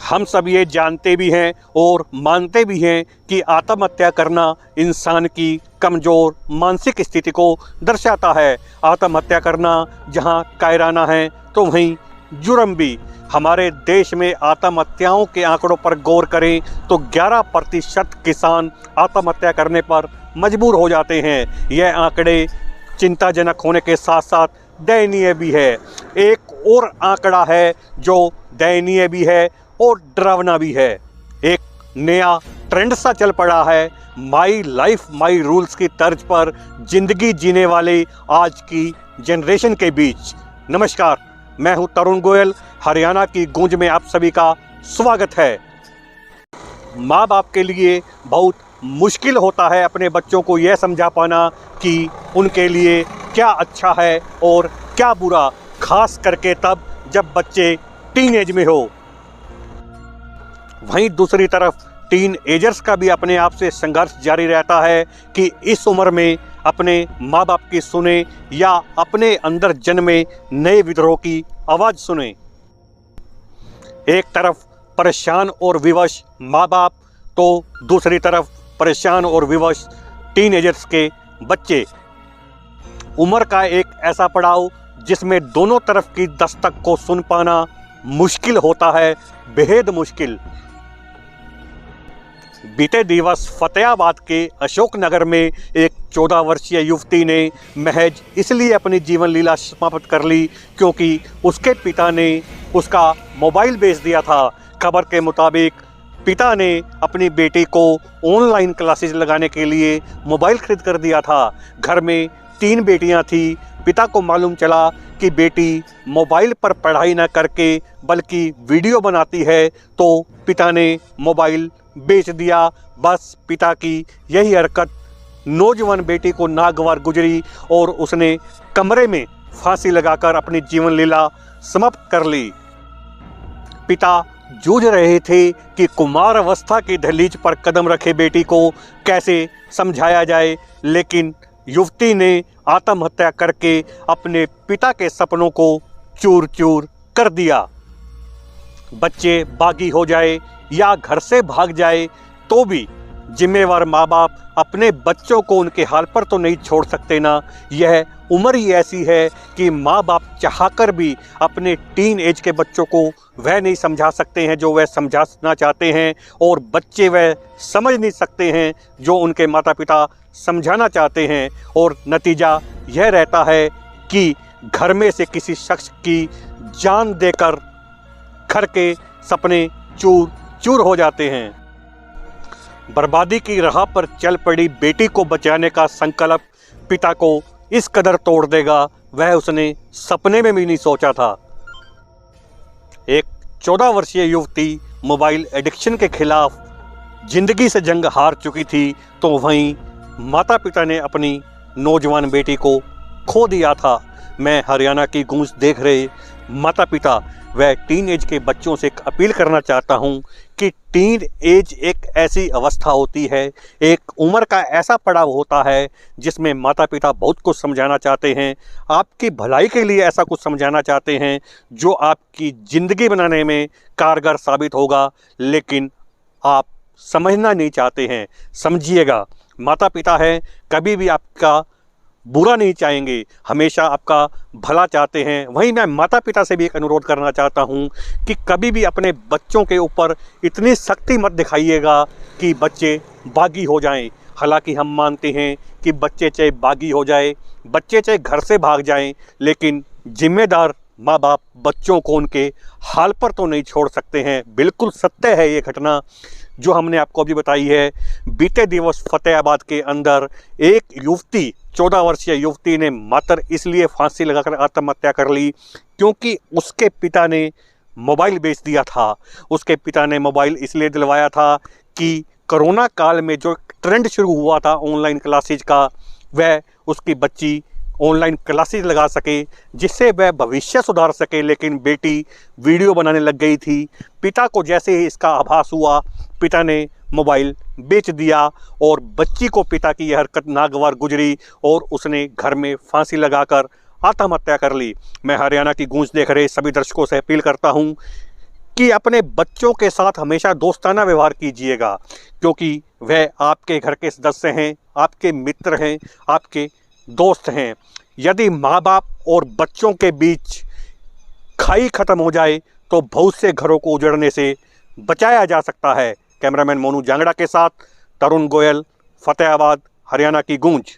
हम सब ये जानते भी हैं और मानते भी हैं कि आत्महत्या करना इंसान की कमज़ोर मानसिक स्थिति को दर्शाता है। आत्महत्या करना जहां कायराना है तो वहीं जुर्म भी। हमारे देश में आत्महत्याओं के आंकड़ों पर गौर करें तो 11% किसान आत्महत्या करने पर मजबूर हो जाते हैं। यह आंकड़े चिंताजनक होने के साथ साथ दयनीय भी है। एक और आंकड़ा है जो दयनीय भी है और डरावना भी है। एक नया ट्रेंड सा चल पड़ा है, माई लाइफ माई रूल्स की तर्ज पर जिंदगी जीने वाले आज की जनरेशन के बीच। नमस्कार, मैं हूं तरुण गोयल। हरियाणा की गूंज में आप सभी का स्वागत है। माँ बाप के लिए बहुत मुश्किल होता है अपने बच्चों को यह समझा पाना कि उनके लिए क्या अच्छा है और क्या बुरा, खास करके तब जब बच्चे टीनेज में हो। वहीं दूसरी तरफ टीन एजर्स का भी अपने आप से संघर्ष जारी रहता है कि इस उम्र में अपने माँ बाप की सुने या अपने अंदर जन्मे नए विद्रोह की आवाज़ सुने। एक तरफ परेशान और विवश माँ बाप तो दूसरी तरफ परेशान और विवश टीनेजर्स के बच्चे। उम्र का एक ऐसा पड़ाव जिसमें दोनों तरफ की दस्तक को सुन पाना मुश्किल होता है, बेहद मुश्किल। बीते दिवस फतेहाबाद के अशोक नगर में एक 14 वर्षीय युवती ने महज इसलिए अपनी जीवन लीला समाप्त कर ली क्योंकि उसके पिता ने उसका मोबाइल बेच दिया था। खबर के मुताबिक पिता ने अपनी बेटी को ऑनलाइन क्लासेस लगाने के लिए मोबाइल खरीद कर दिया था। घर में 3 बेटियां थी। पिता को मालूम चला कि बेटी मोबाइल पर पढ़ाई न करके बल्कि वीडियो बनाती है तो पिता ने मोबाइल बेच दिया। बस पिता की यही हरकत नौजवान बेटी को नागवार गुजरी और उसने कमरे में फांसी लगाकर अपनी जीवन लीला समाप्त कर ली। पिता जूझ रहे थे कि कुमार अवस्था की दहलीज पर कदम रखे बेटी को कैसे समझाया जाए, लेकिन युवती ने आत्महत्या करके अपने पिता के सपनों को चूर चूर कर दिया। बच्चे बागी हो जाए या घर से भाग जाए तो भी जिम्मेवार माँ बाप अपने बच्चों को उनके हाल पर तो नहीं छोड़ सकते ना। यह उम्र ही ऐसी है कि माँ बाप चाहकर भी अपने टीन एज के बच्चों को वह नहीं समझा सकते हैं जो वह समझाना चाहते हैं, और बच्चे वह समझ नहीं सकते हैं जो उनके माता पिता समझाना चाहते हैं। और नतीजा यह रहता है कि घर में से किसी शख्स की जान देकर घर के सपने चूर चूर हो जाते हैं। बर्बादी की राह पर चल पड़ी बेटी को बचाने का संकल्प पिता को इस कदर तोड़ देगा, वह उसने सपने में भी नहीं सोचा था। एक 14 वर्षीय युवती मोबाइल एडिक्शन के खिलाफ जिंदगी से जंग हार चुकी थी तो वहीं माता पिता ने अपनी नौजवान बेटी को खो दिया था। मैं हरियाणा की गूंज देख रहे माता पिता व टीन एज के बच्चों से एक अपील करना चाहता हूं कि टीन एज एक ऐसी अवस्था होती है, एक उम्र का ऐसा पड़ाव होता है जिसमें माता पिता बहुत कुछ समझाना चाहते हैं, आपकी भलाई के लिए ऐसा कुछ समझाना चाहते हैं जो आपकी ज़िंदगी बनाने में कारगर साबित होगा, लेकिन आप समझना नहीं चाहते हैं। समझिएगा, माता पिता हैं, कभी भी आपका बुरा नहीं चाहेंगे, हमेशा आपका भला चाहते हैं। वहीं मैं माता पिता से भी एक अनुरोध करना चाहता हूं कि कभी भी अपने बच्चों के ऊपर इतनी सख्ती मत दिखाइएगा कि बच्चे बागी हो जाएं। हालांकि हम मानते हैं कि बच्चे चाहे बागी हो जाए, बच्चे चाहे घर से भाग जाएं, लेकिन जिम्मेदार माँ बाप बच्चों को उनके हाल पर तो नहीं छोड़ सकते हैं। बिल्कुल सत्य है ये घटना जो हमने आपको अभी बताई है। बीते दिवस फतेहाबाद के अंदर एक युवती, 14 वर्षीय युवती ने मात्र इसलिए फांसी लगाकर आत्महत्या कर ली क्योंकि उसके पिता ने मोबाइल बेच दिया था। उसके पिता ने मोबाइल इसलिए दिलवाया था कि कोरोना काल में जो ट्रेंड शुरू हुआ था ऑनलाइन क्लासेज का, वह उसकी बच्ची ऑनलाइन क्लासेस लगा सके जिससे वह भविष्य सुधार सके। लेकिन बेटी वीडियो बनाने लग गई थी। पिता को जैसे ही इसका आभास हुआ, पिता ने मोबाइल बेच दिया और बच्ची को पिता की यह हरकत नागवार गुजरी और उसने घर में फांसी लगाकर आत्महत्या कर ली। मैं हरियाणा की गूंज देख रहे सभी दर्शकों से अपील करता हूं कि अपने बच्चों के साथ हमेशा दोस्ताना व्यवहार कीजिएगा, क्योंकि वह आपके घर के सदस्य हैं, आपके मित्र हैं, आपके दोस्त हैं। यदि माँ बाप और बच्चों के बीच खाई खत्म हो जाए तो बहुत से घरों को उजड़ने से बचाया जा सकता है। कैमरामैन मोनू जांगड़ा के साथ तरुण गोयल, फतेहाबाद, हरियाणा की गूंज।